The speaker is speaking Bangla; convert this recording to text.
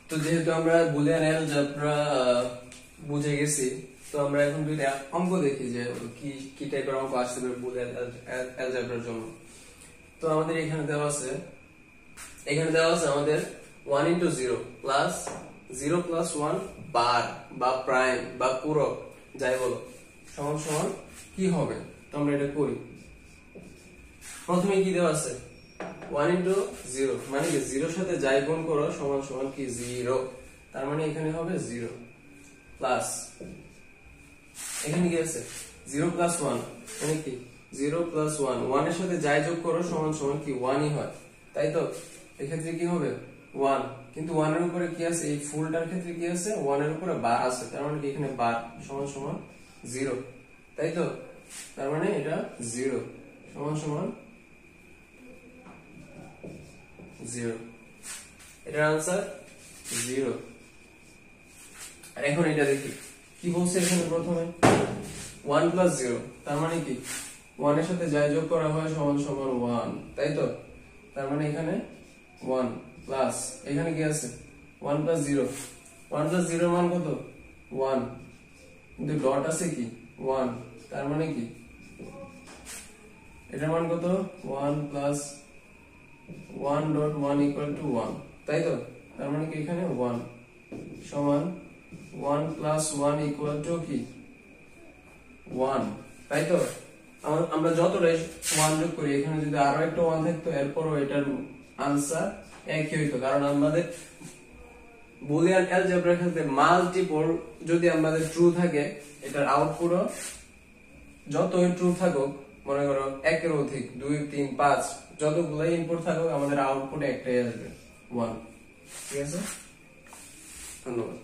তো যেহেতু আমরা বুলিয়ান অ্যালজেব্রা বুঝে গেছি, তো আমরা এখন দুইটা অঙ্ক দেখি যে কি কি টাইপের অঙ্ক আসবে বুলিয়ান অ্যালজেব্রার জন্য। তো আমাদের এখানে দেওয়া আছে আমাদের 1 into 0 প্লাস 0 plus 1 বার বা প্রাইম বা পূরক যাই বলো সমান সমান কি হবে। তো আমরা এটা করি। প্রথমে কি দেওয়া আছে 1 into 0 মানে কি 0 সাথে যাই গুণ করো সমান সমান কি 0, তার মানে এখানে হবে 0 প্লাস এখানে কি আছে 0 plus 1 মানে কি 0 plus 1 1 এর সাথে যাই যোগ করো সমান সমান কি 1 ই হয়, তাই তো। এক্ষেত্রে কি হবে 1, কিন্তু 1 এর উপরে কি আছে এই ফুলটার ক্ষেত্রে কি আছে 1 এর উপরে বার আছে, তার মানে কি এখানে বার সমান সমান 0, তাই তো। তার মানে এটা 0 সমান সমান 0, এটার आंसर 0। আর এখন এটা দেখি কি বলছে এখানে। প্রথমে 1 plus 0 তার মানে কি 1 এর সাথে যাই যোগ করা হয় সমান সমান 1, তাই তো। তার মানে এখানে 1 প্লাস এখানে কি আছে 1 plus 0 1 plus 0 মান কত 1, কিন্তু ডট আছে কি 1, তার মানে কি এটার মান কত 1 plus 1 dot 1 equal to 1, তাই তো। তার মানে কি এখানে 1 সমান 1 plus 1 equal to কি 1, তাই তো। আমরা যতটাই 1 যোগ করি এখানে যদি আরো একটা 1 থাকতো এরপরও এটার आंसर একই হইতো, কারণ আমাদের বুলিয়ান অ্যালজেব্রার ক্ষেত্রে মাল্টিপল যদি আমাদের ট্রু থাকে এটার আউটপুটও যতই ট্রু থাকুক, মনে করো 1 এর অধিক 2 3 5 যতগুলো ইনপুট থাকুক আমাদের আউটপুট একটাই আসবে 1, ঠিক আছে। ধন্যবাদ।